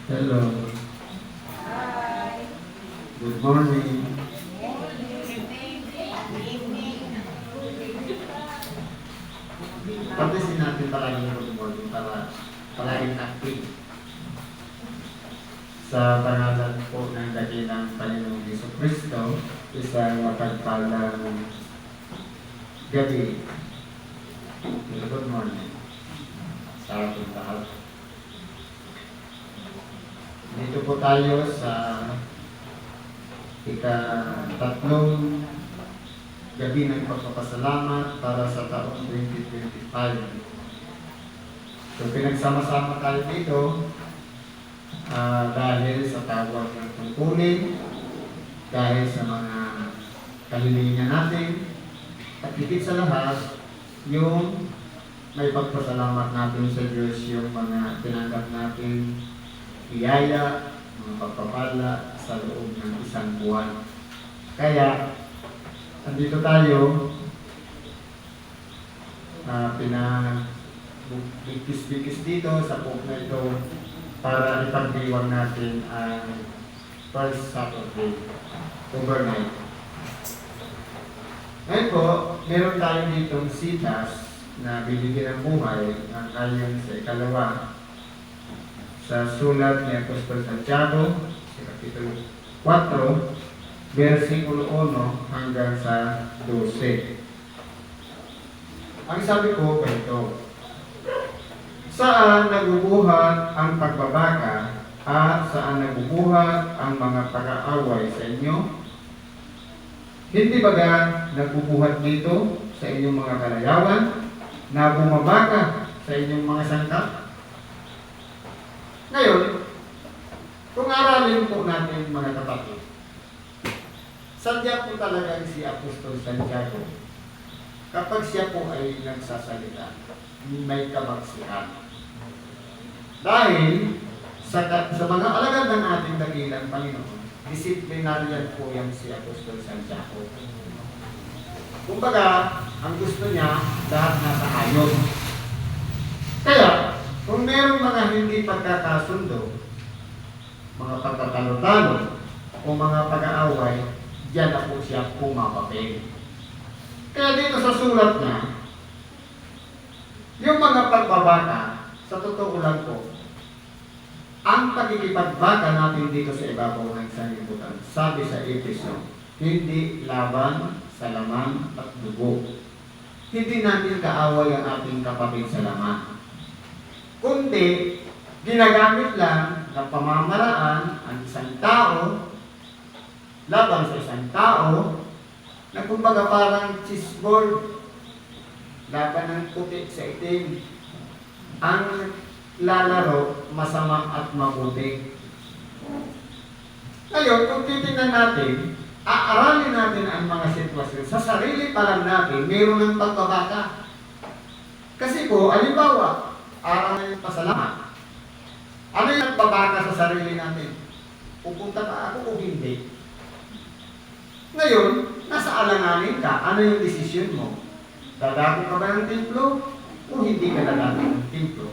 Hello. Hi. Good morning. Pagkasin natin palagi yung good morning para palaging active. Sa pangalan po ng dakilang Panginoong Jesucristo, isang mapagpalang gabi. Good morning sa ating lahat. Dito po tayo sa ika-tatlong gabi ng pagpapasalamat para sa taong 2025. So pinagsama-sama tayo dito dahil sa tawag ng tungkulin, dahil sa mga kalilingan natin, at higit sa lahat, yung may pagpasalamat natin sa Diyos, yung mga tinanggap natin biyaya, mga pagpapala sa loob ng isang buwan. Kaya, andito tayo, pinabikis-bikis dito sa book na ito para ipagdiwang natin ang first Saturday, overnight. Ngayon po, meron tayo ditong sitas na bibigyan ng buhay ng ayon sa ikalawa sa sulat ni Apostol Santiago sa Kapitulo 4, versikulo 1 hanggang sa 12. Ang sabi ko ito, saan nagubuhat ang pagbabaka at saan nagubuhat ang mga pag-aaway sa inyo? Hindi baga nagubuhat dito sa inyong mga kalayawan na bumabaka sa inyong mga sangkap? Ngayon, kung aralin po natin mga kapatid, sadya po talaga si Apostol Santiago kapag siya po ay nagsasalita, may kabaksihan. Dahil sa mga alagad ng ating dakilang Panginoon, disiplinaryan po yan si Apostol Santiago. Kumbaga, ang gusto niya, lahat nasa ayos. Kaya, kung mayroong mga hindi pagkakasundo, mga pagkatalo-talo, o mga pag-aaway, diyan na po siya pumapapil. Kaya dito sa sulat niya, yung mga pagbabaka, sa totoo lang po, ang pagikipagbaka natin dito sa ibabaw ng sanlibutan, sabi sa Efeso, hindi laban sa laman at dugo. Hindi natin kaaway ang ating kapatid sa laman. Kundi, ginagamit lang ng pamamaraan ang isang tao laban sa isang tao na kumbaga parang chessboard laban ng puti sa itim. Ang lalaro, masama at mabuti. Ngayon, kung titignan natin, aaralin natin ang mga sitwasyon. Sa sarili pa lang natin, mayroon ng pagbabaka. Kasi po, alimbawa, araw na yung pasalamat. Ano yung nagbabaka sa sarili natin? Pupunta ba ako o hindi? Ngayon, nasa alanganin ka, ano yung desisyon mo? Dadako ka ba ng templo o hindi ka dadako ng templo?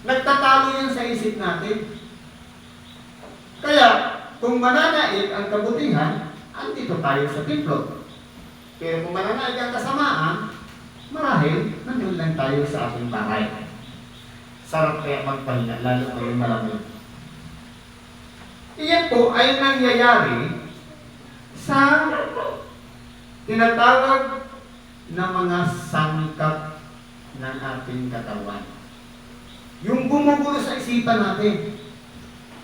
Nagtatalo yan sa isip natin. Kaya, kung mananaig ang kabutihan, andito tayo sa templo. Pero kung mananaig ang kasamaan, marahil, nandun lang tayo sa ating bahay. Sarap kaya magpahinga, lalo ko yung malamig. Iyan po ay nangyayari sa tinatawag na mga sangkap ng ating katawan. Yung gumugulo sa isipan natin.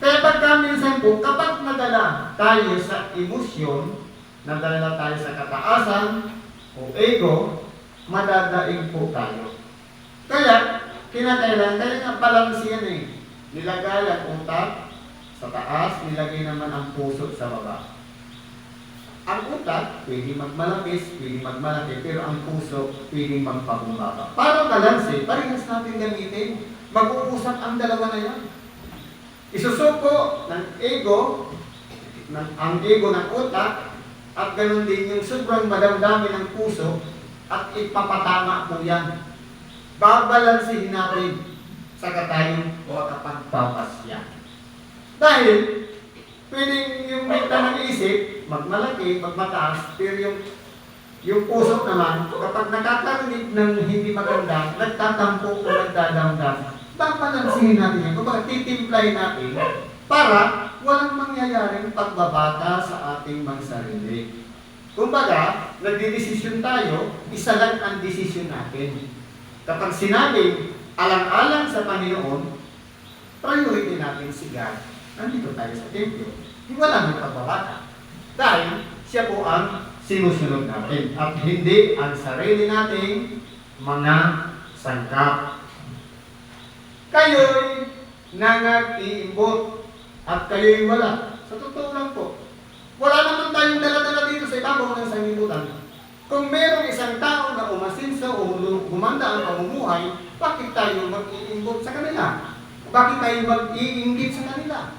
Kaya pagka minsan po, kapag nadala tayo sa emosyon, nadala tayo sa kataasan o ego, madadaig po tayo. Kaya, kinakailan, kaya nga balance yan eh. Nilagay ang utak sa taas, nilagay naman ang puso sa baba. Ang utak, pwede magmalapis, pwede magmalaki, pero ang puso, pwede magpabumaba. Para balanse, parehas natin gamitin. Mag-uusap ang dalawa na yan. Isusuko ng ego, ang ego ng utak, at ganoon din yung sobrang madamdami ng puso, at ipapatama po yan. Babalansihin natin sa katayong o kapagpapasya. Dahil, pwedeng yung bigta ng isip, magmalaki, magmataas, pero yung puso naman, kapag nakakarinig ng hindi maganda, nagtatampo o nagdadamdam, babalansihin natin yan. Kapag titimplay natin, para walang mangyayaring pagbabata sa ating mga sarili. Kumbaga, nagdidesisyon tayo, isa lang ang desisyon natin. Kapag sinabing alang-alang sa Panginoon, priority natin si God. Nandito tayo sa templo. Wala ng pagbabata. Dahil siya po ang sinusunod natin at hindi ang sarili nating mga sangkap. Kayo'y nangag-iimbot at kayo'y wala. Sa totoo lang po, wala naman tayong dala-dala dito sa ibabaw ng sanglibutan. Kung merong isang tao na umasinso o humanda ang pamumuhay, bakit tayo mag-iimbot sa kanila? Bakit tayo mag-iinggit sa kanila?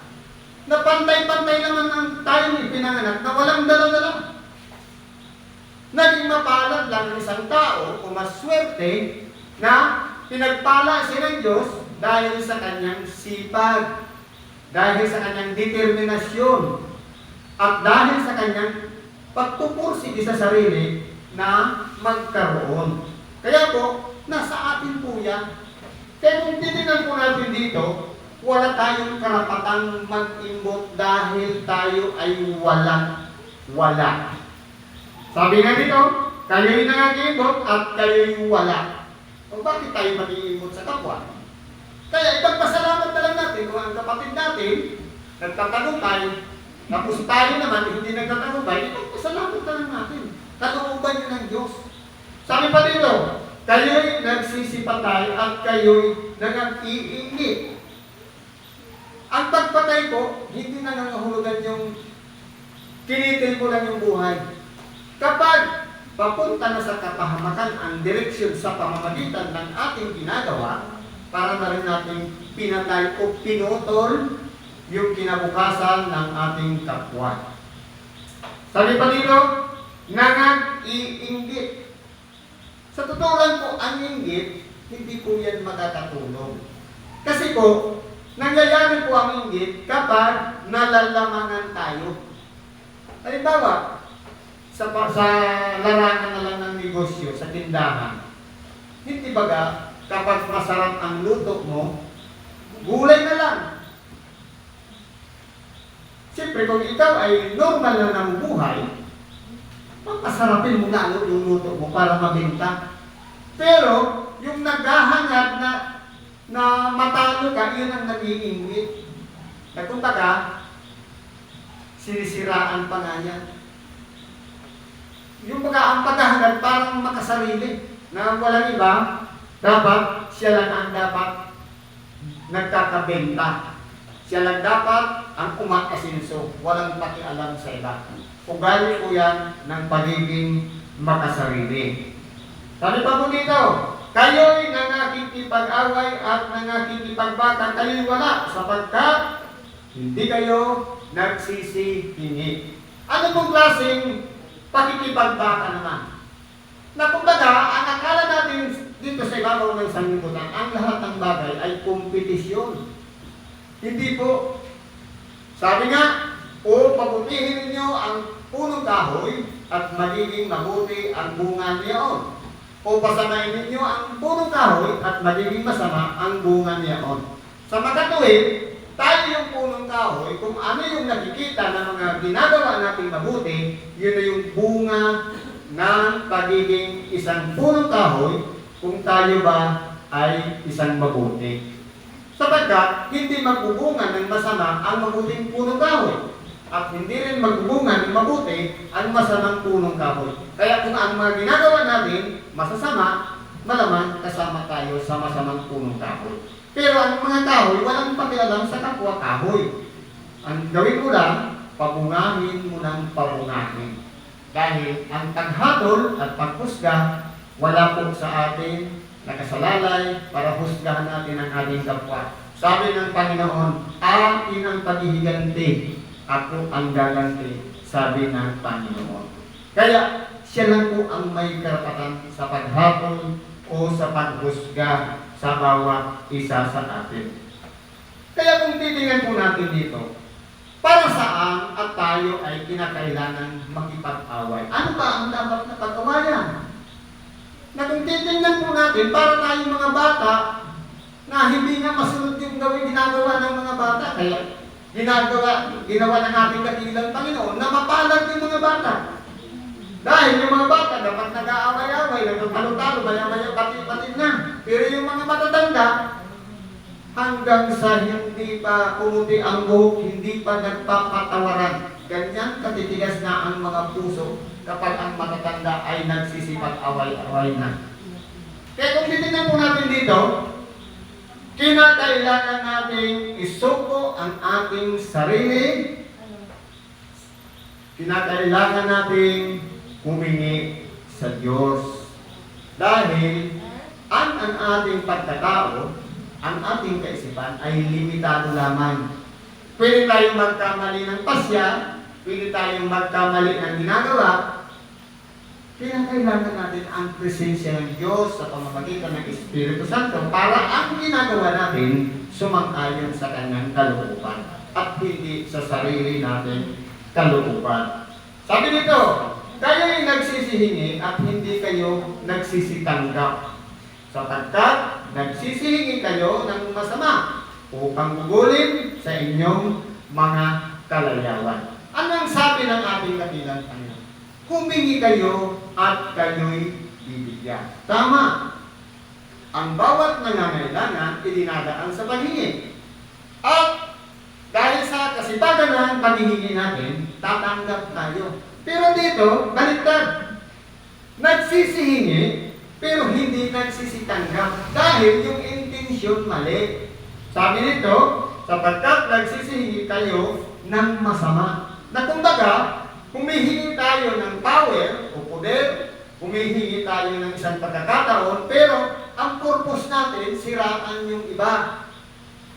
Na pantay-pantay naman ang tayong ipinanganak na walang dala-dala. Naging mapalad lang ng isang tao o maswerte na pinagpala siya ng Diyos dahil sa kanyang sipag, dahil sa kanyang determinasyon, at dahil sa kanyang pagpupursige sa sarili na magkaroon. Kaya po, nasa atin po yan. Kaya kung titignan po natin dito, wala tayong karapatang mag-imbot dahil tayo ay wala. Sabi nga dito, kayo'y nangag-imbot at kayo'y wala. O bakit tayo mag-iimbot sa kapwa? Kaya ipagpasalamat na lang natin kung ang kapatid natin nagtatagumpay, tapos tayo naman hindi nagtatagumpay, ipagpasalamat na lang natin. Kalooban yun ng Diyos. Sabi pa dito, kayo'y nagsisipatay at kayo'y nangag-iinggit. Ang pagpatay po, hindi na nangahulugan yung kinitil mo lang yung buhay. Kapag papunta na sa kapahamakan ang direksyon sa pamamagitan ng ating ginagawa, para na rin natin pinatay o pinutol yung kinabukasan ng ating kapwa. Sabi pa dito, nangag-iinggit. Sa totoo lang po, ang inggit, hindi po yan makakatulong. Kasi po, nangyayari po ang inggit kapag nalalamangan tayo. Halimbawa, sa larangan na lang ng negosyo, sa tindahan, hindi baga, kapag masarap ang luto mo, gulay na lang. Siyempre, kung ikaw ay normal na namubuhay, papasarapin mo na yung luto mo para mabenta. Pero, yung naghahangad na matalo ka, yun ang nag-iingit. Kumbaga, sinisiraan pa nga yan. Yung ang paghahangad parang makasarili, na walang iba, dapat siya lang ang dapat nagkakabenta. Siya lang dapat ang umakasinso, walang pakialam sa iba. Ugali po yan ng pagiging makasarili. Sabi pa po dito, kayo'y nangakikipag-away at nangakikipag-bata, kayo'y wala sapagkat hindi kayo nagsisihingi. Ano pong klaseng pakikipagbaka naman? Na kumbaga, ang akala natin dito sa ibabaw ng sanlibutan, ang lahat ng bagay ay kompetisyon. Hindi po. Sabi nga, o pabutihin ninyo ang punong kahoy at magiging mabuti ang bunga niyaon. O pasamayin ninyo ang punong kahoy at magiging masama ang bunga niyaon. Sa makatuwid, tayo yung punong kahoy, kung ano yung nakikita ng mga ginagawa nating mabuti, yun na yung bunga ng pagiging isang punong kahoy kung tayo ba ay isang mabuti. Sapagkat hindi magbubunga ng masama ang mabuting punong kahoy at hindi rin magbubunga ng mabuti ang masamang punong kahoy. Kaya kung ang mga ginagawa natin masasama, malamang kasama tayo sa masamang punong kahoy. Pero ang mga kahoy, walang pakialam sa kapwa kahoy. Ang gawin mo lang, pabungahin mo ng pabungahin. Dahil ang taghatol at paghusga, wala po sa atin nakasalalay para husgahan natin ang ating kapwa. Sabi ng Panginoon, akin ang paghihiganti, ako ang gaganti, sabi ng Panginoon. Kaya siya lang po ang may karapatan sa paghatol o sa paghusga sa bawat isa sa atin. Kaya kung titingnan po natin dito, para saan at tayo ay kinakailangan makipag-away? Ano ba ang dapat na pag-awayan? Na kung titingnan po natin, para tayong mga bata na hindi nga masunod yung ginagawa ng mga bata, kaya ginawa ng ating dakilang Panginoon na mapalad yung mga bata. Dahil yung mga bata dapat nag-aaway-away, nagtatalo-talo, maya-maya, pati-pati na. Pero yung mga matatanda, hanggang sa hindi pa pumuti ang buhok, hindi pa nagpapatawaran. Ganyan katitigas na ang mga puso kapag ang matatanda ay nagsisipag-away-away na. Kaya kung titignan po natin dito, kinakailangan nating isuko ang ating sarili, kinakailangan nating humingi sa Diyos. Dahil ang ating pagkatao, ang ating kaisipan ay limitado lamang. Pwede tayong magkamali ng pasya, pwede tayong magkamali ng ginagawa. Kaya kailangan natin ang presensya ng Diyos sa pamamagitan ng Espiritu Santo para ang ginagawa natin sumang-ayon sa Kanyang kalooban at hindi sa sarili natin kalooban. Sabi nito, kayo ay nagsisihingi at hindi kayo nagsisitanggap, sapagkat nagsisihingi kayo ng masama upang gugulin sa inyong mga kalayawan. Ano ang sabi ng ating dakilang Panginoon? Humingi kayo at kayo'y bibigyan. Tama. Ang bawat nangangailangan idinadaan sa paghingi. At dahil sa kasipagan ng paghihingi natin, tatanggap tayo. Pero dito, baliktad. Nagsisihingi, pero hindi nagsisitanggap. Dahil yung intensyon mali. Sabi nito, sapagkat nagsisihingi kayo ng masama. Na kumbaga, humihingi tayo ng power o poder, humihingi tayo ng isang pagkakataon, pero ang purpose natin, siraan yung iba.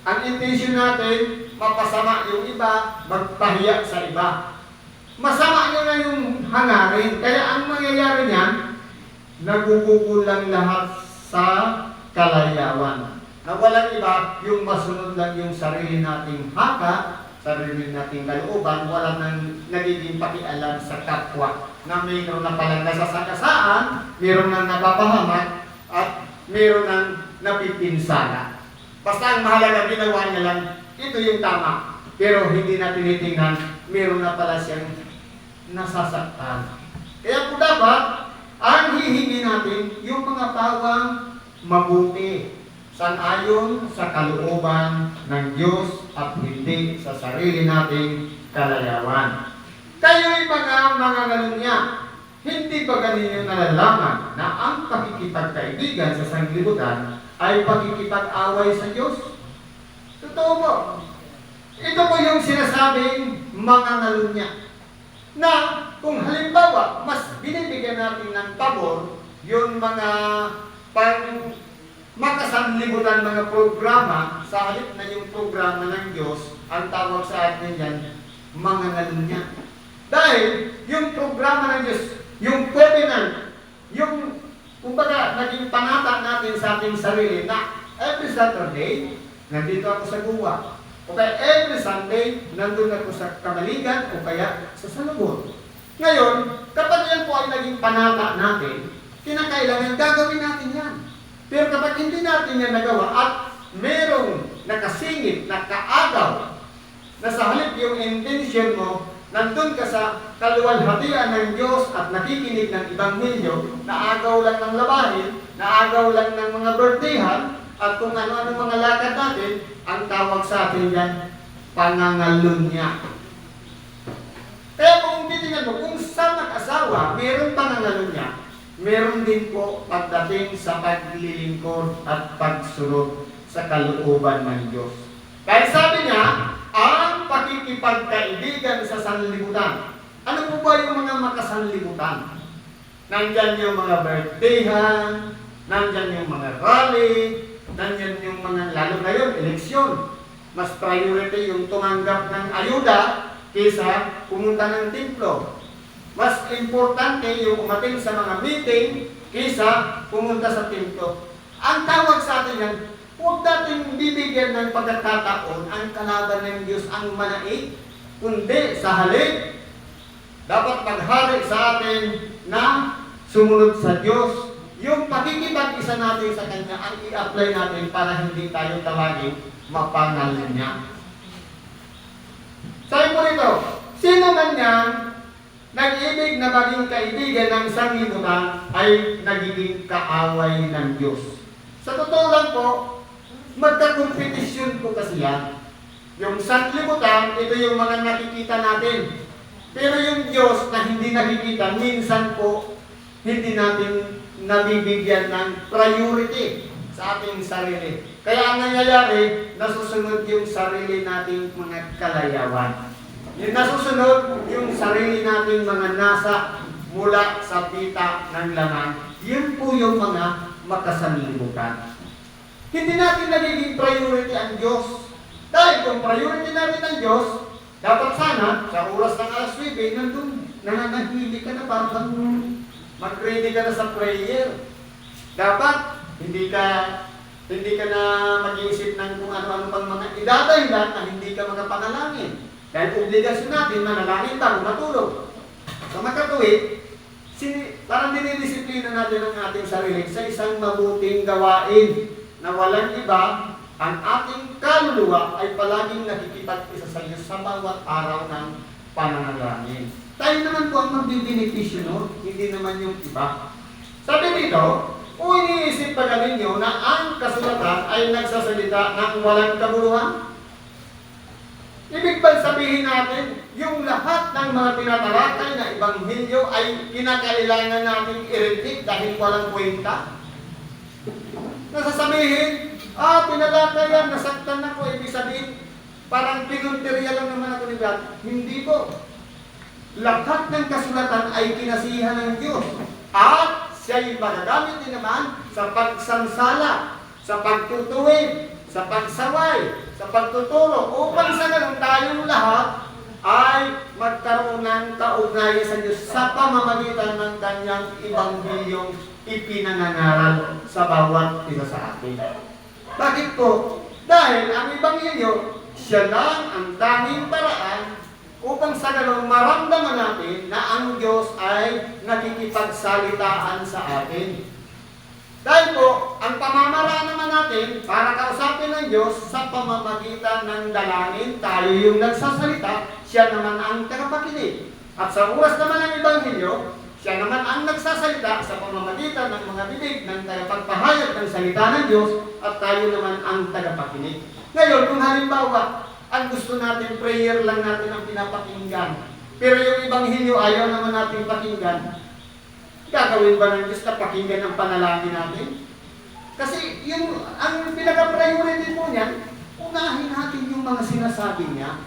Ang intensyon natin, mapasama yung iba, magpahiya sa iba. Masama nyo na yung hangarin. Kaya ang mangyayari niyan, nagugugulang lahat sa kalayawan. Na walang iba, yung masunod lang yung sarili nating haka, sarili nating kalooban, wala nang nagiging pakialam sa kapwa. Na mayroon na palang nasasakasaan, mayroon nang napapahamak, at mayroon nang napipinsala. Basta ang mahalaga ginawa niya lang, ito yung tama. Pero hindi na tinitingnan, mayroon na pala siyang nasasaktan. Kaya po dapat, ang hihingi natin, yung mga pawang mabuti, sang-ayon sa kalooban ng Diyos at hindi sa sarili nating kalayawan. Kayo'y mga ngalunya, hindi ba ganinyo nalalaman na ang pakikipagkaibigan sa sanglibutan ay pakikipag-away sa Diyos? Totoo po. Ito po yung sinasabing mga ngalunya. Na kung halimbawa, mas binibigyan natin ng pabor yung mga makasanlibutan mga programa sa halip na yung programa ng Diyos, ang tawag sa atin yan, mga ngalunya. Dahil yung programa ng Diyos, yung covenant, yung kumbaga naging panata natin sa ating sarili na every Saturday, nandito ako sa Guwa. O kaya every Sunday, nandun ako sa Kamaligan o kaya sa Salubon. Ngayon, kapag yan po ay naging panata natin, kinakailangan gagawin natin yan. Pero kapag hindi natin yan nagawa at merong nakasingit, nakaagaw, na sa halip yung intention mo, nandun ka sa kaluwalhatian ng Diyos at nakikinig ng Ebanghelyo, naagaw lang ng labahin, naagaw lang ng mga birthdayan, at kung ano-ano mga lakad natin, ang tawag sa atin yan, pangangalunya. Kaya kung titingnan mo, kung sa mag-asawa, meron pangangalunya, meron din po pagdating sa paglilingkod at pagsunod sa kalooban ng Diyos. Dahil sabi niya, ang pakikipagkaibigan sa sanlibutan. Ano po ba yung mga makasanlibutan? Nandyan yung mga birthdayhan, nandyan yung mga rally, nandyan yung mga, lalo ngayon, eleksyon. Mas priority yung tumanggap ng ayuda kaysa pumunta ng templo. Mas importante yung umating sa mga meeting kaysa pumunta sa templo. Ang tawag sa atin yan, huwag natin bibigyan ng pagkakataon ang kalaban ng Diyos ang manaig, kundi sa halip, dapat maghari sa atin na sumunod sa Diyos. Yung pakikipag-isa natin sa Kanya ang i-apply natin para hindi tayo tawagin mapangal niya. Sabi po nito, sino man yan nag-ibig na maging kaibigan ng sanglibutan ay nagiging kaaway ng Diyos. Sa totoo lang po, magkakompetisyon po kasi yan. Yung sanglibutan, ito yung mga nakikita natin. Pero yung Diyos na hindi nakikita, minsan po, hindi natin nabibigyan ng priority sa ating sarili. Kaya ang nangyayari, nasusunod yung sarili nating mga kalayawan. Yung nasusunod yung sarili nating mga nasa mula sa pita ng laman. Yun po yung mga makasanlibutan. Hindi natin nagiging priority ang Diyos. Dahil kung priority natin ang Diyos, dapat sana, sa oras ng alas 9, nandun, nananahili ka na parang mag-ready ka na sa prayer. Dapat, hindi ka na mag-iisip ng kung ano-ano pang mga idadahilan na hindi ka magapanalangin. Dahil obligasyon natin, manalangin bago matulog. Sa makatuwid, parang dinidisiplina natin ang ating sarili sa isang mabuting gawain na walang iba, ang ating kaluluwa ay palaging nakikipag-isa sa iyo sa bawat araw ng pananalangin. Tayo naman po ang magbibenepisyo, no? Hindi naman yung iba. Sabi dito, kung iniisip pa ninyo na ang kasulatan ay nagsasalita ng walang kabuluhan, ibig bang sabihin natin, yung lahat ng mga tinatalakay na ebanghelyo ay kinakailangan natin i-repeat dahil walang kwenta? Nasasabihin, pinalakay yan, nasaktan ako, ibig sabihin, parang pinunteriya lang naman ako ni God. Hindi po. Lahat ng kasulatan ay kinasihan ng Diyos. At siya'y magagamit din naman sa pagsansala, sa pagtutuwid, sa pagsaway, sa pagtuturo, upang sa ganun tayong lahat ay magkaroon ng kaugnayan sa Diyos sa pamamagitan ng kanyang ebanghilyong ipinangangaral sa bawat isa sa atin. Bakit po? Dahil ang ebanghilyo, siya lang ang tanging paraan upang sa ganun maramdaman natin na ang Diyos ay nakikipagsalitaan sa atin. Dahil po, ang pamamaraan naman natin para kausapin ng Diyos sa pamamagitan ng dalangin, tayo yung nagsasalita, siya naman ang tagapakinig. At sa oras naman ng Ebanghilyo, siya naman ang nagsasalita sa pamamagitan ng mga bibig ng tagapagpahayag ng salita ng Diyos at tayo naman ang tagapakinig. Ngayon, kung halimbawa, ang gusto natin, prayer lang natin ang pinapakinggan. Pero yung Ebanghilyo ayaw naman natin pakinggan. Gagawin ba ng Diyos na pakinggan ang panalangin natin? Kasi ang pinaka-priority po niyan, unahin natin yung mga sinasabi niya.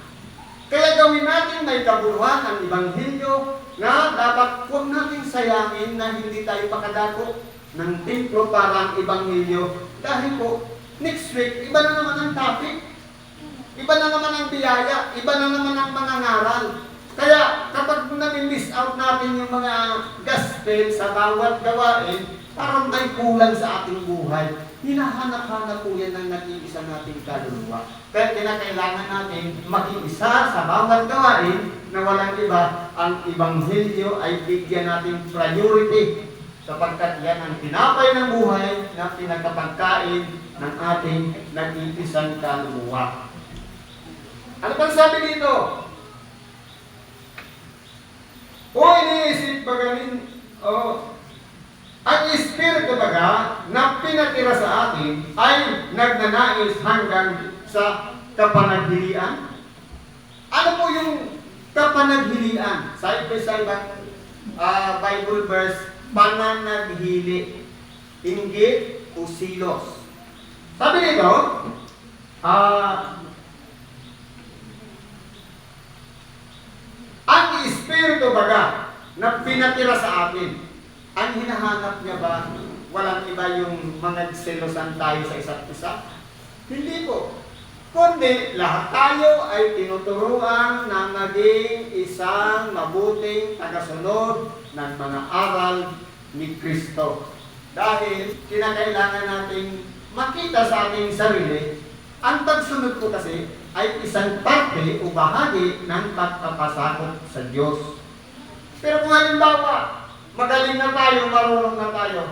Kaya gawin natin may kabuluhan ang Ebanghilyo na dapat huwag natin sayangin na hindi tayo makadako ng templo para ang Ebanghilyo. Dahil po, next week, iba na naman ang topic. Iba na naman ang biyaya, iba na naman ang mga ngaral. Kaya kapag nami-miss out natin yung mga gospel sa bawat gawain, parang may kulang sa ating buhay. Hinahanap-hanap po yan ng nag-iisa nating kaluluwa. Kaya kinakailangan natin mag-iisa sa bawat gawain na walang iba, ang Ebanghilyo ay bigyan natin priority sapagkat yan ang tinapay ng buhay na pinagkapagkain ng ating nag-iisang kaluluwa. Ano pang sabi dito? O iniisip bagamin, ang Espiritu baga na pinatira sa atin ay nagnanais hanggang sa kapanaghilian. Ano po yung kapanaghilian? Sa iba Bible verse, pananaghili, inggit o silos. Sabi nito, ang Espiritu baga na pinatira sa atin, ang hinahanap niya ba walang iba yung mga selosan tayo sa isa't isa? Hindi po. Kundi lahat tayo ay tinuturuan na maging isang mabuting tagasunod ng mga aral ni Kristo. Dahil kinakailangan nating makita sa ating sarili, ang pagsunod ko kasi ay isang parte o bahagi ng pagpapasakop sa Diyos. Pero kung halimbawa, magaling na tayo, marunong na tayo,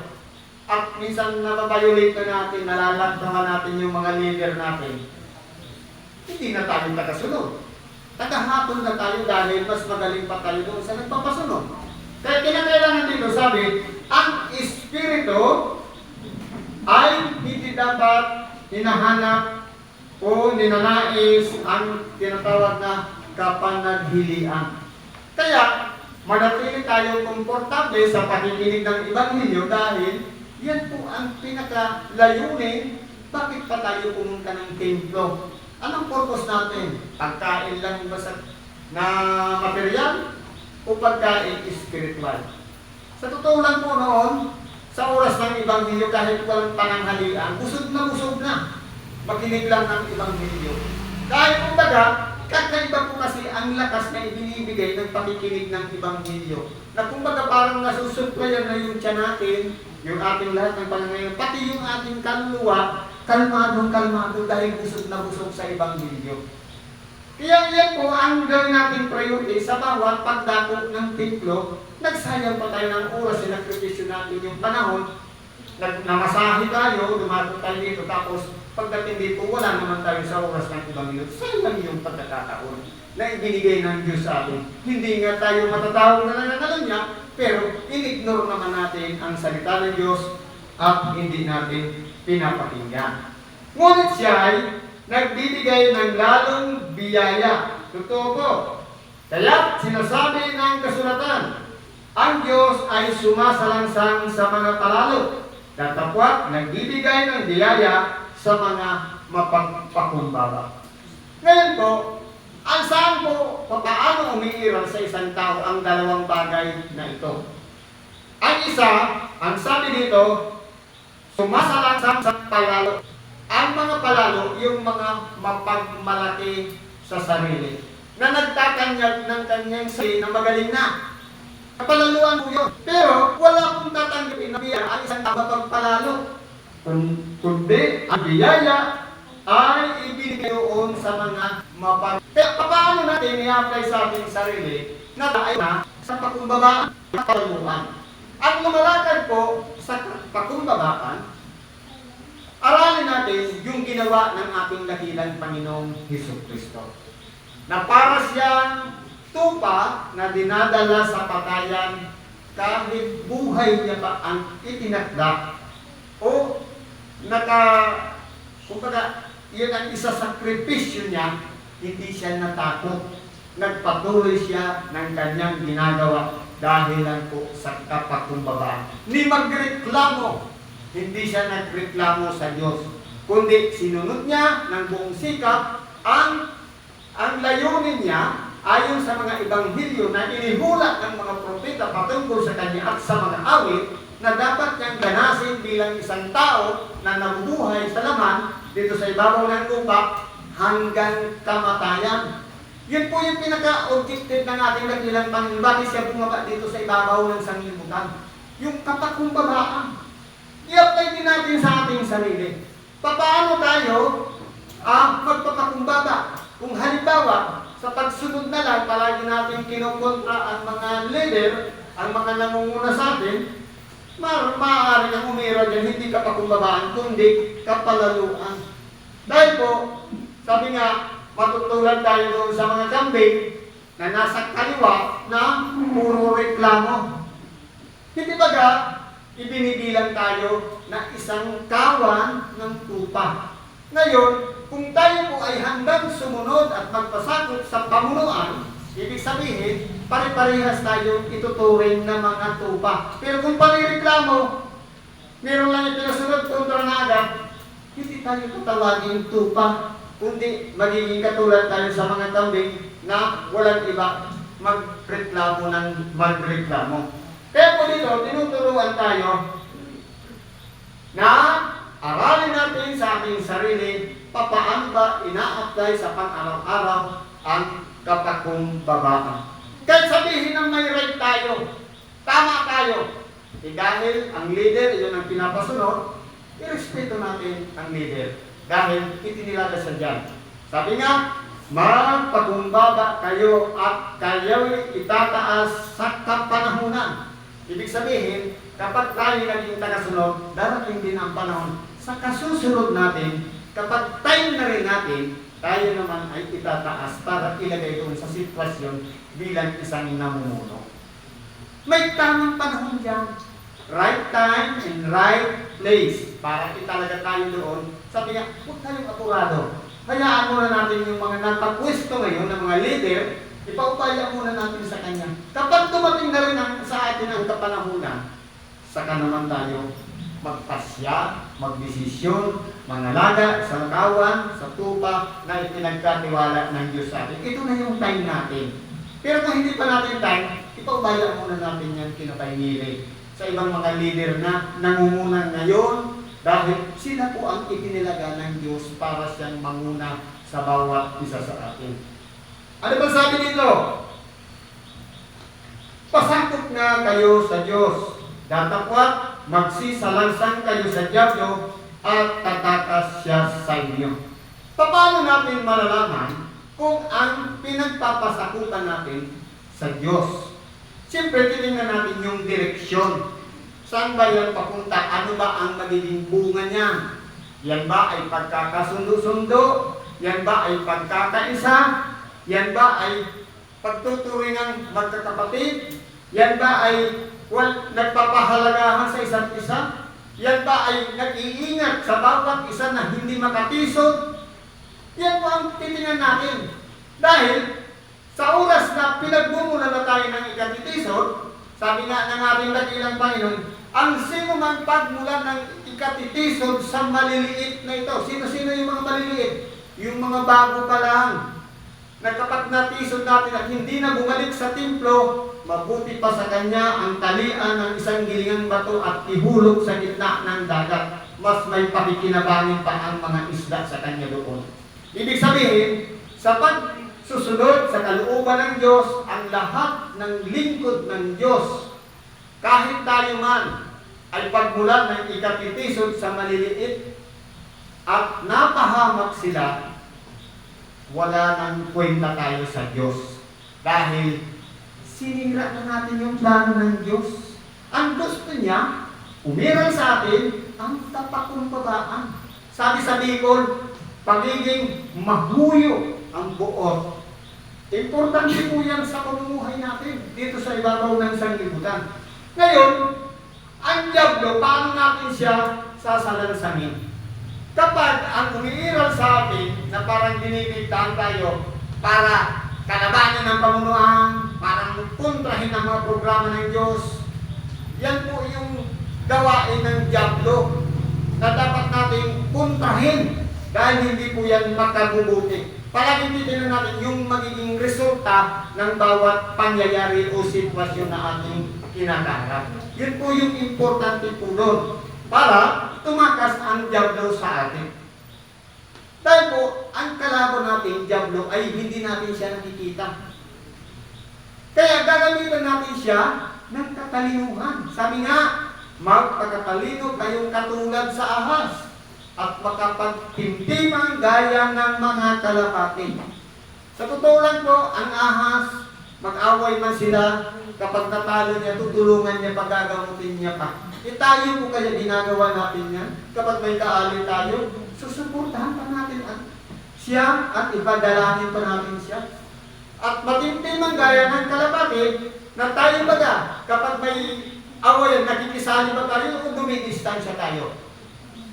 at minsan nababayolate na natin, nalalagtangan natin yung mga leader natin, hindi na tayo tagasunod. Tagahapon na tayo dahil mas magaling pa tayo doon sa nagpapasunod. Kaya kinakailangan dito, sabi, ang Espiritu ay hindi dapat hinahanap o ninanais ang tinatawag na kapanaghilian. Kaya, manatili tayong komportable sa pakikinig ng Ebanghelyo dahil yan po ang pinakalayunin bakit pa tayo pumunta ng templo. Anong purpose natin? Pagkain lang ba na material o pagkain spiritual? Sa totoo lang po noon, sa oras ng Ebanghelyo kahit walang pananghalian, busog na makinig lang ng Ebanghelyo. Dahil kumbaga, kakaiba po kasi ang lakas na ibinibigay ng pakikinig ng Ebanghelyo. Na kumbaga parang nasusuplayan na yung tiyan natin, yung ating lahat ng panangayon, pati yung ating kaluluwa, kalmado dahil busog na busog sa Ebanghelyo. Kaya yan po ang gawin natin priority sa bawat pagdako ng templo. Nagsayang pa tayo ng oras, sinakripisyo natin yung panahon, namasahe tayo, dumato tayo dito, tapos pagdating dito, wala naman tayo sa oras ng Ebanghelyo. Sayang yung pagkakataon na ibinigay ng Diyos sa atin. Hindi nga tayo matatawag na nangangalan niya, pero in-ignore naman natin ang salita ng Diyos at hindi natin pinapakinggan. Ngunit siya ay nagbibigay ng lalong biyaya. Totoo po. Kaya sinasabi ng kasulatan, ang Diyos ay sumasalangsang sa mga palalo. Datapwat, nagbibigay ng biyaya sa mga mapagpakumbaba. Ngayon po, ang saan po, paano umiiral sa isang tao ang dalawang bagay na ito? Ang isa, ang sabi dito, sumasalangsang sa palalo. Ang mga palalo, yung mga mapagmalaki sa sarili, na nagtatanyag ng kanyang sarili na magaling na. Palaluan po yun. Pero wala akong tatanggapin na biyaya ang isang tao mapagpalalo. Kundi ang biyaya ay ibinigay doon sa mga Kaya paano natin i-apply sa ating sarili na tayo na sa pakumbabaan at palaluan? Ang lumalakad po sa pakumbabaan, aralin natin yung ginawa ng ating dakilang Panginoong Hesukristo. Na para siyang tupa na dinadala sa patayan kahit buhay niya pa ang itinakda o kumbaga, yun ang isa sakripisyo niya, hindi siya natakot. Nagpatuloy siya ng kanyang ginagawa dahil lang po sa kapakumbabaan. Ni magreklamo, hindi siya nagreklamo sa Diyos, kundi sinunod niya ng buong sikap ang layunin niya ayon sa mga Ebanghelyo na inihulat ng mga propeta patungkol sa kanya at sa mga awit na dapat niyang ganasin bilang isang tao na nabubuhay sa laman dito sa ibabaw ng lupa hanggang kamatayan. Yun po yung pinaka-objective ng ating dakilang Panginoon. Bakit siya bumaba dito sa ibabaw ng sanglibutan? Yung kapakumbabaan. I-apply din natin sa ating sarili. Paano tayo magpapakumbaba? Kung halimbawa, sa pagsunod na lang, palagi natin kinukontra ang mga leader, ang mga nangunguna sa atin, maaari nang umira dyan, hindi kapakumbabaan, kundi kapalaluan. Dahil po, sabi nga, matutulad tayo doon sa mga kambing na nasa kaliwa na puro reklamo. Hindi baga, ibinibilang tayo na isang kawan ng tupa. Ngayon, kung tayo po ay handang sumunod at magpasakop sa pamunuan, ibig sabihin, pare-parehas tayong ituturing na mga tupa. Pero kung panireklamo, meron lang yung pinasunod kontra na agad, hindi tayo tatawagin tupa, kundi magiging katulad tayo sa mga kambing na walang iba magreklamo ng magreklamo. Kaya po dito, tinuturuan tayo na aralin natin sa ating sarili paano ba ina-apply sa pang-araw-araw ang kapakumbabaan. Kahit sabihin ng may right tayo, tama tayo, dahil ang leader, yun ang pinapasunod, irespeto natin ang leader dahil itinilaga sa dyan. Sabi nga, magpakumbaba kayo at kayo'y itataas sa kapanahunan. Ibig sabihin, kapag tayo naging tagasunod, darating din ang panahon sa kasusunod natin, kapag time na rin natin, tayo naman ay itataas para ilagay doon sa sitwasyon bilang isang namumuno. May tamang panahon dyan. Right time and right place para italaga tayo doon. Sabi nga, huwag tayong apurado. Hayaan muna natin yung mga natapwesto ngayon ng mga leader, ipaupaya muna natin sa kanya. Kapag dumating na rin sa atin ang kapanahunan, saka naman tayo magpasya, magdesisyon, mangalaga sa kawan, sa tupa na ipinagkatiwala ng Diyos sa atin. Ito na yung time natin. Pero kung hindi pa natin time, ipaubaya muna natin yan kinapahingili sa ibang mga leader na nangunguna ngayon dahil sila po ang itinilaga ng Diyos para siyang manguna sa bawat isa sa atin. Ano ba sabi dito? Pasakot na kayo sa Diyos. Datapwat, magsisalansang kayo sa Diablo at tatakas siya sa inyo. Paano natin malalaman kung ang pinagpapasakutan natin sa Diyos? Siyempre, titingnan natin yung direksyon. Saan ba yan papunta? Ano ba ang magiging bunga niya? Yan ba ay pagkakasundo-sundo? Yan ba ay pagkakaisa? Yan ba ay pagtuturing ng magkakapatid? Yan ba ay nagpapahalagahan sa isa't isa? Yan ba ay nag-iingat sa bawat isa na hindi makatisod? Yan po ang titingnan natin. Dahil sa oras na pinagbumula na tayo ng ikatitisod, sabi nga ng ating dakilang Panginoon, ang sino man pagmula ng ikatitisod sa maliliit na ito. Sino-sino yung mga maliliit? Yung mga bago pa lang. Na kapag natisod natin at hindi na bumalik sa templo, mabuti pa sa kanya ang talian ng isang gilingang bato at ihulog sa gitna ng dagat. Mas may pakikinabangin pa ang mga isda sa kanya doon. Ibig sabihin, sa pagsusunod sa kalooban ng Diyos, ang lahat ng lingkod ng Diyos, kahit tayo man ay pagmulan ng ikatitisod sa maliliit at napahamak sila, wala nang kwenta tayo sa Diyos. Dahil sinira na natin yung plano ng Diyos. Ang gusto niya, umiral sa atin ang tapakumbabaan. Sabi sa Bicol, pagiging mahuyo ang buot. Importante po yan sa pamumuhay natin dito sa ibabaw ng sanglibutan. Ngayon, ang Diablo, paano natin siya sasalansangin? Kapag ang umiiral sa atin na parang dinidiktahan tayo para kalabanin ng pamunuan, parang kontrahin ang mga programa ng Diyos, yan po yung gawain ng Diablo na dapat nating kontrahin dahil hindi po yan makabubuti. Palagi titignan natin yung magiging resulta ng bawat pangyayari o sitwasyon na ating kinakarap. Yun po yung importante po doon para tumakas ang Diablo sa atin. Dahil po, ang kalaban natin, Diablo, ay hindi natin siya nakikita. Kaya gagamitan natin siya ng katalinuhan. Sabi nga, magpakatalino kayong katulad sa ahas at makapagtimtimang gaya ng mga kalapati. Sa totoo lang po, ang ahas, mag-away man sila, kapag natalo niya, tutulungan niya, pagagamutin niya pa. Tayo po kaya ginagawa natin yan. Kapag may kaali tayo, susuportahan pa natin siya at ipadalangin pa natin siya. At matimtimang gaya ng kalapati na tayo baga, kapag may awayan, nakikisali ba tayo o dumidistansya tayo?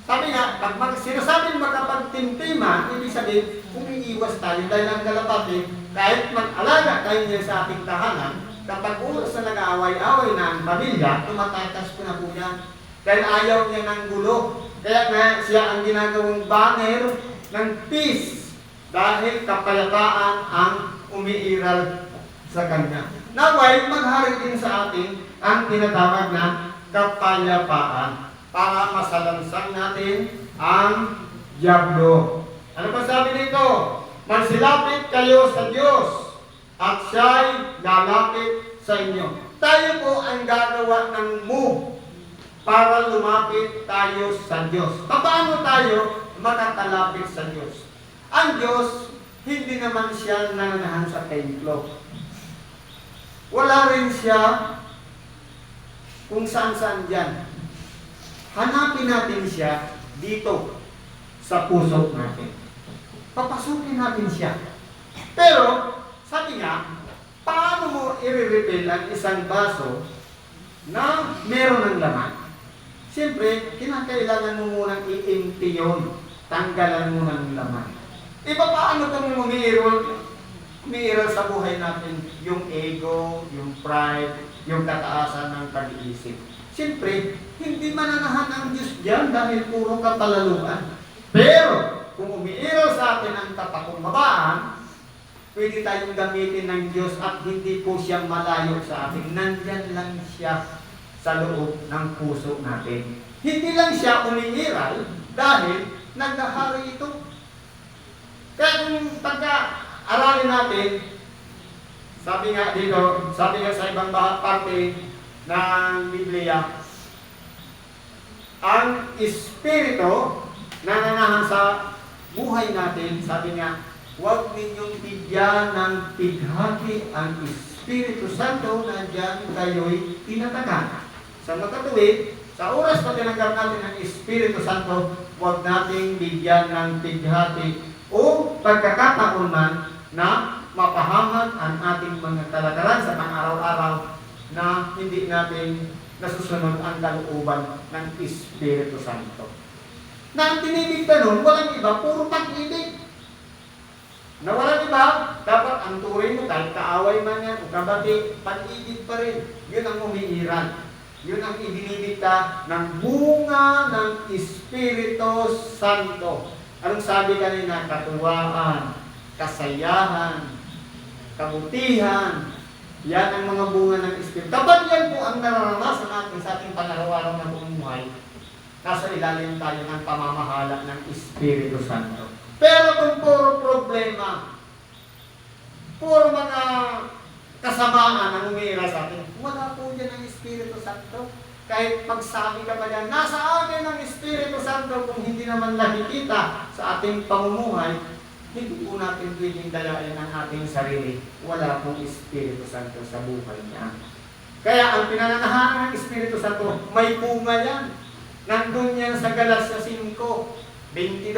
Sabi nga, pag sinasabing makapagtimtiman, ibig sabihin, umiiwas tayo dahil ang kalapati, kahit mag-alaga tayo niya sa ating tahanan, kapag oras na nag-aaway-aaway na ang pamilya, tumatatas ko na po yan. Dahil ayaw niya ng gulo. Kaya nga siya ang ginagawang banner ng peace dahil kapayapaan ang umiiral sa kanya. Naway, maghari din sa atin ang tinatawag na kapayapaan para masalansang natin ang Diablo. Ano pa sabi nito? Magsilapit kayo sa Diyos at siya'y lalapit sa inyo. Tayo po ang gagawa ng move para lumapit tayo sa Diyos. Paano tayo makakalapit sa Diyos? Ang Diyos, hindi naman siya nananahan sa templo. Wala rin siya kung saan-saan dyan. Hanapin natin siya dito sa puso natin. Papasukin natin siya. Pero, sabi nga, paano mo i-refill ang isang baso na meron ng laman? Siyempre, kinakailangan mo munang i-empty yun. Tanggalan mo ng laman. Iba paano kung umiiral sa buhay natin yung ego, yung pride, yung kataasan ng pag-iisip. Siyempre, hindi mananahan ang Diyos diyan dahil puro kapalaluan. Pero, kung umiiral sa atin ang kapakumbabaan, pwede tayong gamitin ng Diyos at hindi po siya malayo sa atin. Nandyan lang siya sa loob ng puso natin. Hindi lang siya umiiral dahil naghahari ito. Kaya kung pagka-aralin natin, sabi nga dito, sabi nga sa ibang parte ng Biblia, ang Espiritu na nananahan sa buhay natin, sabi nga, huwag ninyong bigyan ng pighati ang Espiritu Santo na diyan kayo'y tinatagan. Sa makatuwid, sa oras na tinanggap natin ang Espiritu Santo, huwag nating bigyan ng pighati o pagkakataon man na mapahamak ang ating mga kalagaran sa pang-araw-araw na hindi natin nasusunod ang kalooban ng Espiritu Santo. Na ang tinibig ka nun, walang iba, puro pag-ibig. Na walang iba, dapat ang turing mo, kahit kaaway man yan, o kabati, pag-ibig pa rin. Yun ang umiiral. Yun ang ibinibigta ng bunga ng Espiritu Santo. Anong sabi kanina? Katuwaan, kasayahan, kabutihan. Yan ang mga bunga ng Espiritu. Kapag yan po ang nararanasan natin sa ating panaraw-araw na bumuhay, nasa ilalim tayo ng pamamahala ng Espiritu Santo. Pero kung puro problema, puro mga kasamaan ang umiira sa atin, wala po dyan ang Espiritu Santo. Kahit pagsabi ka pa dyan, nasa akin ang Espiritu Santo, kung hindi naman nakikita sa ating pamumuhay, hindi po natin pwedeng dalayan ang ating sarili. Wala pong Espiritu Santo sa buhay niya. Kaya ang pinananahan ng Espiritu Santo, may bunga yan. Nandun yan sa Galatia 5:22.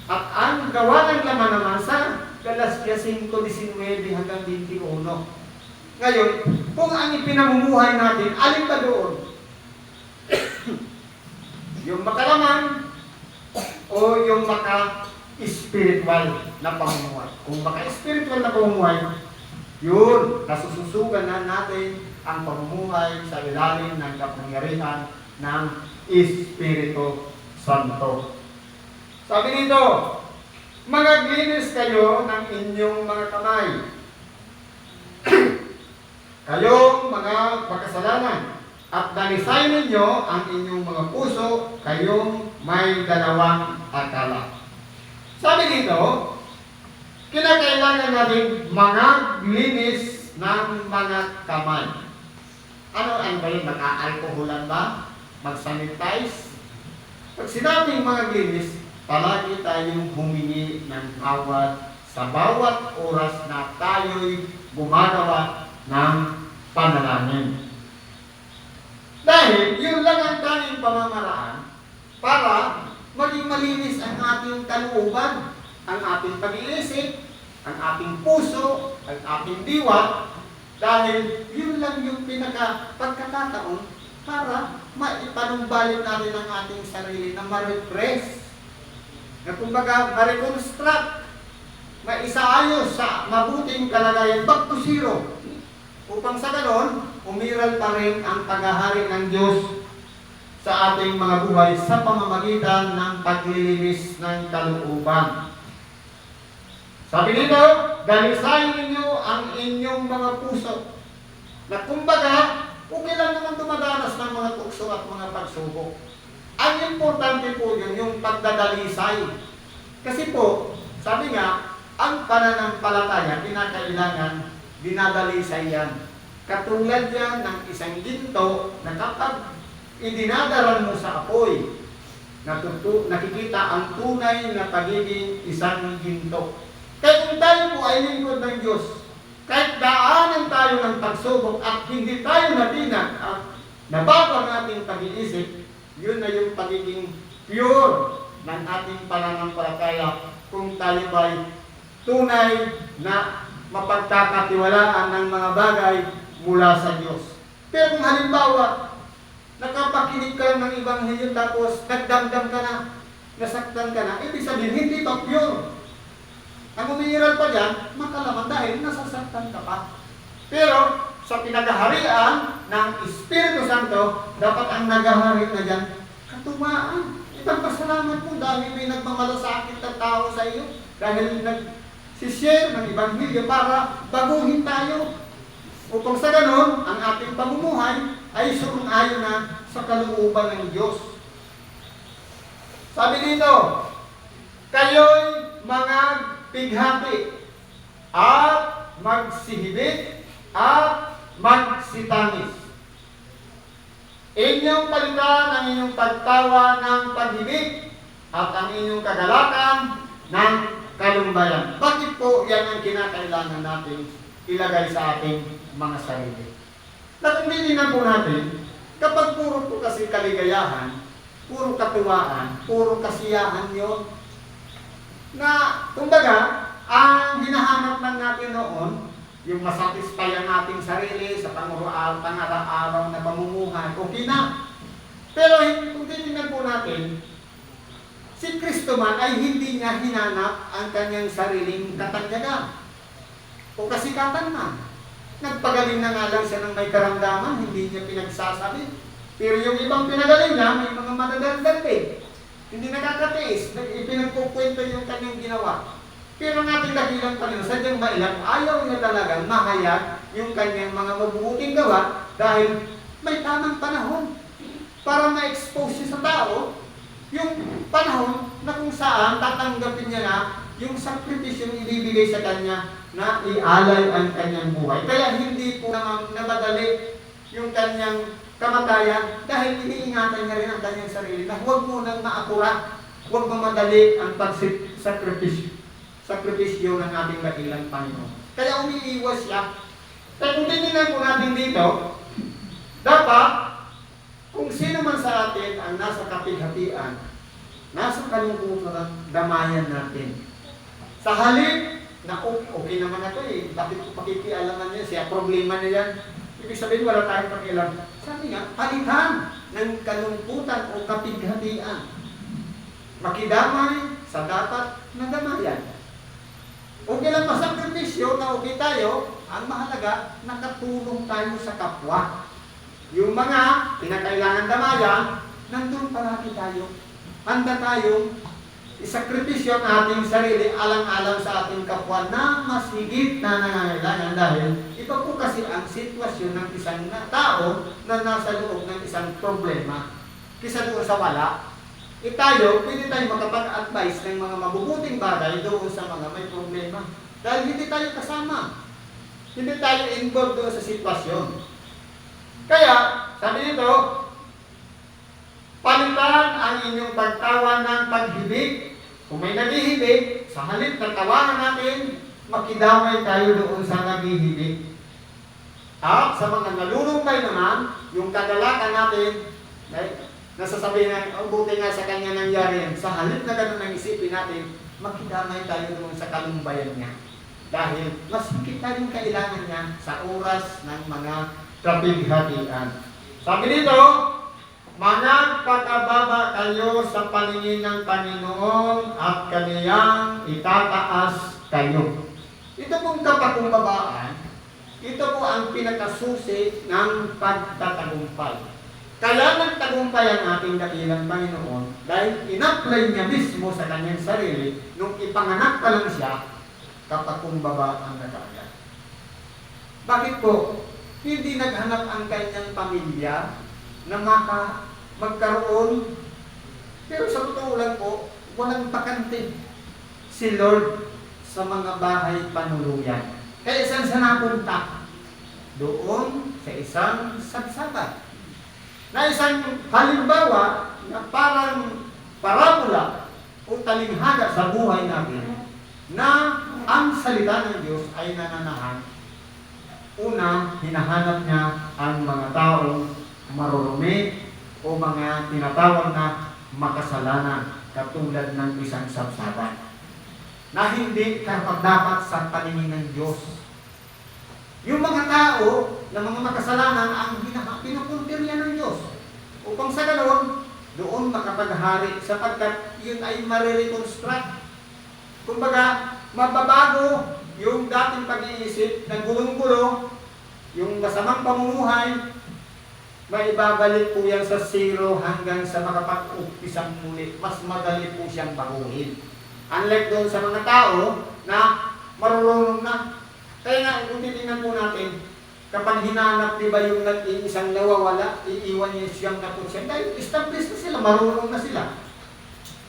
At ang gawa ng laman naman sa Galatia 5:19 hanggang 21. Ngayon, kung ang ipinamumuhay natin, alin ba doon? Yung makalaman o yung maka-spiritual na pamumuhay? Kung maka-spiritual na pamumuhay, yun, nasususugan na natin ang pamumuhay sa ilalim ng kapangyarihan ng Espiritu Santo. Sabi nito, magaglinis kayo ng inyong mga kamay. Kayong mga makasalanan, at dalisayin ninyo ang inyong mga puso, kayong may dalawang akala. Sabi dito, kinakailangan natin maglinis ng mga kamay. Ano ba yun? Mag-aalkoholan ba? Mag-sanitize? Pag sinabing maglinis, palagi tayong humingi ng awat sa bawat oras na tayo'y gumagawa ng panalangin. Dahil yun lang ang tanging pamamaraan para maging malinis ang ating kalooban, ang ating pag-iisip, ang ating puso, ang ating diwa, dahil yun lang yung pinaka-pagkakataon para maipanumbalik natin ang ating sarili na ma-refresh, na kumbaga ma-reconstruct, maisaayos sa mabuting kalagayan, back to zero, upang sa ganon, umiral pa rin ang paghahari ng Diyos sa ating mga buhay sa pamamagitan ng paglilinis ng kalooban. Sabi nito, dalisayin ninyo ang inyong mga puso, na kumbaga, okay lang naman dumadanas ng mga tukso at mga pagsubok. Ang importante po yun, yung pagdadalisay. Kasi po, sabi nga, ang pananampalataya, kinakailangan, dinadalisay yan. Katulad yan ng isang ginto na kapag idinadaran mo sa apoy, nakikita ang tunay na pagiging isang ginto. Kaya kung tayo po ay lingkod ng Diyos, kahit daanan tayo ng pagsubok at hindi tayo natinag at nabago ang ating pag-iisip, yun na yung pagiging pure ng ating pananampalataya kung tayo ay tunay na mapagkakatiwalaan ng mga bagay mula sa Diyos. Pero kung halimbawa, nakapakinig ka ng Ebanghelyo tapos nagdamdam ka na, nasaktan ka na, ibig sabihin hindi pa pure. Ang umiiral pa dyan, makalaman dahil nasasaktan ka pa. Pero sa pinagaharian ng Espiritu Santo, dapat ang nagahari na dyan, katuwaan. Ipagpasalamat mo dahil may nagmamalasakit na tao sa iyo, dahil nagsishare ng Ebanghelyo para baguhin tayo. Upang sa ganon, ang ating pamumuhay ay sumang-ayon na sa kalooban ng Diyos. Sabi dito, kayo'y mga pighati at magsihibit at magsitangis. Inyong palitan ang inyong pagtawa ng paghibig at ang inyong kagalakan ng kalumbayan. Bakit po yan ang kinakailangan natin ilagay sa ating mga sarili? Natindihan po natin, kapag puro po kasi kaligayahan, puro katuwaan, puro kasiyahan yon, na kumbaga, ang hinahanap lang natin noon, yung masatisfy ang ating sarili sa pang-araw-araw na pamumuhay, okay na. Pero kung titingnan po natin, si Kristo man ay hindi niya hinanap ang kanyang sariling katanyagan o kasikatan man. Nagpagaling na nga lang siya ng may karamdaman, hindi niya pinagsasabi. Pero yung ibang pinagaling niya, may mga madadagdag din. Hindi nakakatiis, ipinagkukwento yung kanyang ginawa. Pero ang ating dakilang Panginoon, sadyang mailang, ayaw niya talagang mahayag yung kanyang mga mabubuting gawa dahil may tamang panahon para ma-expose siya sa tao yung panahon na kung saan tatanggapin niya na yung sakripisyong ibibigay sa kanya na ialay ang kanyang buhay. Kaya hindi po namadali yung kanyang kamatayan dahil iniingatan niya rin ang kanyang sarili na huwag mo nang maakura, huwag mamadali ang sakripisyo ng ating dakilang Panginoon. Kaya umiiwas siya. Kaya kung titignan po natin dito, dapat kung sino man sa atin ang nasa kapighatian, nasa kalungkutan, damayan natin. Sa halip, na okay naman na ito eh, bakit ko pakikialaman niya, siya problema niya yan. Ibig sabihin, wala tayong pakialam. Sabi nga, palitan ng kalungkutan o kapighatian. Makidamay sa dapat na damayan. Okay lang masakripisyo na okay tayo, ang mahalaga, nakatulong tayo sa kapwa. Yung mga pinakailangan damayan, nandun palagi tayo. Handa tayong isakripisyo ang ating sarili alang-alang sa ating kapwa na mas higit na nangangailangan dahil iba po kasi ang sitwasyon ng isang tao na nasa loob ng isang problema kisa doon sa wala. Tayo, pwede tayo makapag-advise ng mga mabubuting bagay doon sa mga may problema. Dahil hindi tayo kasama. Hindi tayo involved doon sa sitwasyon. Kaya, sabi nito, palitan ang inyong pagtawa ng paghibig. Kung may naghihibig, sa halip na tawanan natin, makidamay tayo doon sa naghihibig. At sa mga nalulumbay naman, yung kagalakan natin, nasasabihin na, buti nga sa kanya nangyari yan. Sa halip na ganun ang isipin natin, makidamay tayo doon sa kalumbayan niya. Dahil mas higit na rin kailangan niya sa oras ng mga kapighatian. Sabi dito, managpakababa kayo sa paningin ng Panginoon at Kaniyang itataas kayo. Ito pong kapakumbabaan, ito po ang pinakasusi ng pagtatagumpay. Kaya nagtagumpay ang ating dakilang Panginoon dahil in-apply niya mismo sa kanyang sarili nung ipanganak pa lang siya, kapakumbaba ang nagagad. Bakit po? Hindi naghanap ang kanyang pamilya na magkaroon. Pero sa totoo lang po, walang bakante si Lord sa mga bahay panuluyan. Kaya saan siya napunta? Doon sa isang sagsagan. na isang halimbawa na parang parabola o talinghaga sa buhay natin na ang salita ng Diyos ay nananahan. Una, hinahanap niya ang mga taong marurumi o mga tinatawag na makasalanan katulad ng isang sabsaba na hindi karapat-dapat sa paningin ng Diyos. Yung mga tao na mga makasalanan ang pinupuntirya ng Diyos upang sa ganoon, doon makapaghari sapagkat yun ay marireconstruct. Kumbaga, mababago yung dating pag-iisip na gulong-gulo, yung masamang pamumuhay, maibabalik po yan sa zero hanggang sa makapag-umpisang muli. Mas madali po siyang baguhin. Unlike doon sa mga tao na marunong na. Kaya nga, kung titingnan po natin, kapag hinanap, di ba yung isang nawawala, iiwan niya siyang naputsyang. Dahil established na sila, marunong na sila.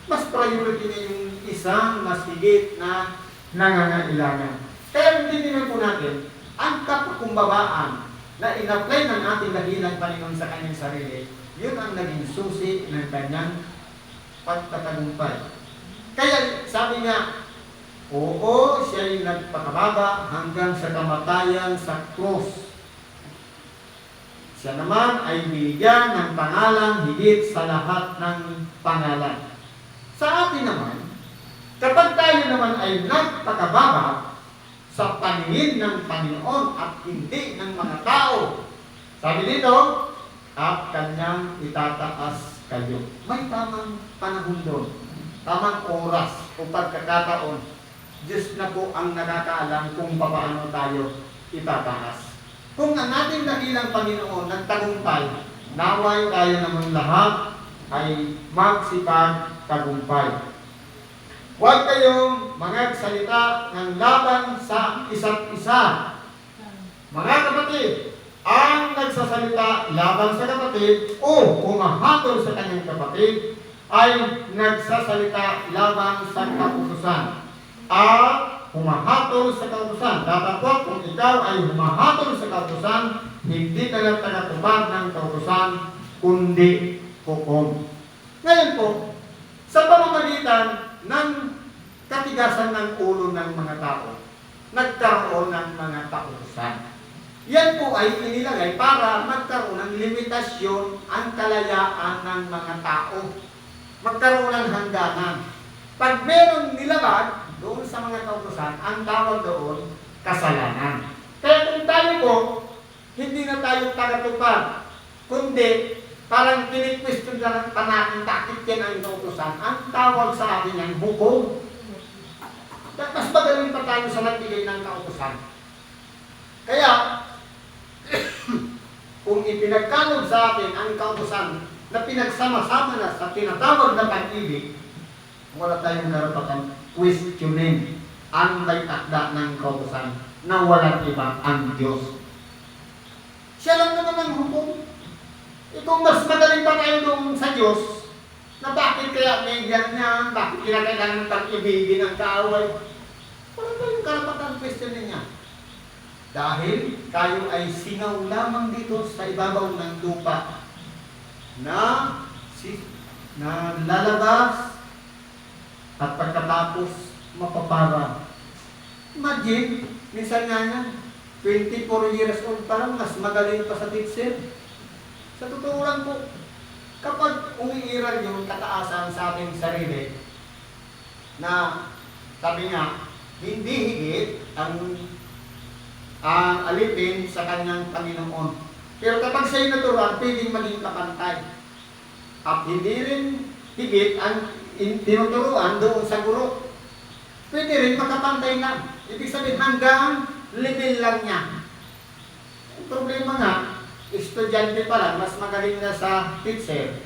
Mas priority na yung isang mas higit na nangangailangan. Kaya kung titingnan po natin, ang kapakumbabaan na in-apply ng ating dahilang Panginoon sa kanyang sarili, yun ang naging susi ng kanyang pagtatagumpay. Kaya sabi niya, oo, siya'y nagpakababa hanggang sa kamatayan sa krus. Siya naman ay binigyan ng pangalan higit sa lahat ng pangalan. Sa atin naman, kapag tayo naman ay nagpakababa sa paningin ng Panginoon at hindi ng mga tao, sabi dito, at kanyang itataas kayo. May tamang panahon doon. Tamang oras o pagkakataon, Diyos na po ang nakakaalam kung paano tayo itataas. Kung ang ating dakilang Panginoon nagtagumpay, naway tayo naman lahat ay magsipag-tagumpay. Huwag kayong magsalita ng laban sa isa't isa. Mga kapatid, ang nagsasalita laban sa kapatid o humahatol sa kanyang kapatid ay nagsasalita laban sa kautusan at humahatol sa kautusan. Datapot kung ikaw ay humahatol sa kautusan, hindi ka lang tagatupad ng kautusan, kundi hukom. Ngayon po, sa pamamagitan ng katigasan ng ulo ng mga tao, nagkaroon ng mga kautusan. Yan po ay inilagay para magkaroon ng limitasyon ang kalayaan ng mga tao. Magkaroon ng hangganan. Pag merong nilabag doon sa mga kautusan, ang tawag doon, kasalanan. Kaya kung tayo po, hindi na tayo tagatupad, kundi parang kini-question na pa natin bakit yan ang kautusan, ang tawag sa atin yan, hukom. Mas magaling pa tayo sa nagbigay ng kautusan. Kaya, kung ipinagkalog sa atin ang kautusan na pinagsama-sama na sa tinatawag na pag-ibig, wala tayong karapatan questionin ang may takda ng kautusan na walang iba ang Diyos. Siya lang naman ang hukom. Kung mas magaling pa tayo doon sa Diyos, na bakit kaya may ganyan, bakit kinakailangan ng pag-ibigin ang kaaway, wala tayong karapatan questionin niya. Dahil tayo ay singaw lamang dito sa ibabaw ng lupa na lalabas at pagkatapos mapapara. Imagine, minsan nga yan, 24 years old pa lang, mas magaling pa sa teacher. Sa totoo lang po, kapag umiiral yung kataasan sa ating sarili, na sabi nga, hindi higit ang alipin sa kanyang Panginoon. Pero kapag siya'y naturuan, pwedeng maging kapantay. At hindi rin higit ang tinuturuan doon sa guro. Pwede rin makapantay na. Ibig sabihin hanggang level lang niya. Ang problema nga, estudyante pa lang, mas magaling na sa teacher.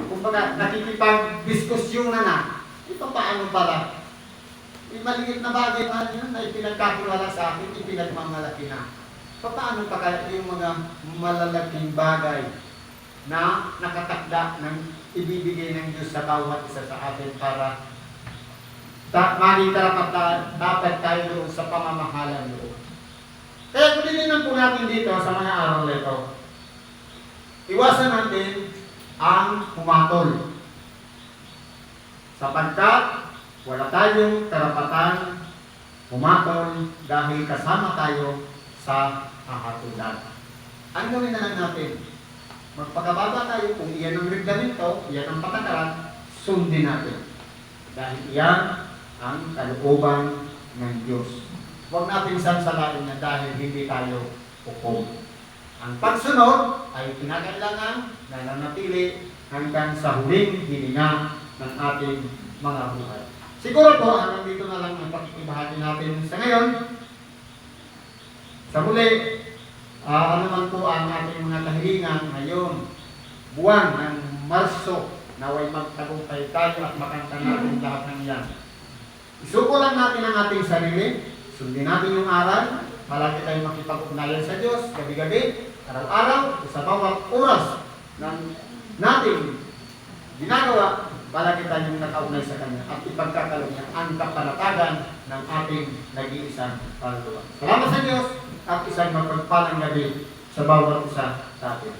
Kumbaga, nakikipag-diskusyon na. Ito paano pala? Yung maliit na bagay na yun na ipinagkakilala sa akin, ipinagmamalaki na. Paano pa kaya yung mga malalaking bagay na nakatakda ng ibibigay ng Diyos sa bawat isa sa atin para dapat tayo doon sa pamamahalan doon. Kaya kulinan po natin dito sa mga araw na ito. Iwasan natin ang pumatol. Sapagkat wala tayong karapatan pumatol dahil kasama tayo sa hahatulan. Ang gawin na lang natin, magpakababa tayo kung iyan ang reglamento, iyan ang patakaran, sundin natin. Dahil iyan ang kalooban ng Diyos. Huwag natin sansalain na dahil hindi tayo hukom. Ang pagsunod ay kinakailangan na nanatili hanggang sa huling hininga ng ating mga buhay. Siguro po, hanggang dito na lang ang pakikibahagi natin sa ngayon. Sa huli, ano man po ang ating mga kahilingan ngayon, buwan ng Marso, naway magtagumpay tayo at makanta natin lahat ng yan. Isuko lang natin ang ating sarili, sundin natin yung aral, malaki tayong makipag-ugnayan sa Diyos, gabi-gabi, araw-araw, sa bawat oras ng nating ginagawa, palagi tayong nakaugnay sa Kanya at ipagkakalog niya ang kapanatagan ng ating nag-iisang kaluluwa. Salamat sa Diyos at isang mapagpalang gabi sa bawat isa sa atin.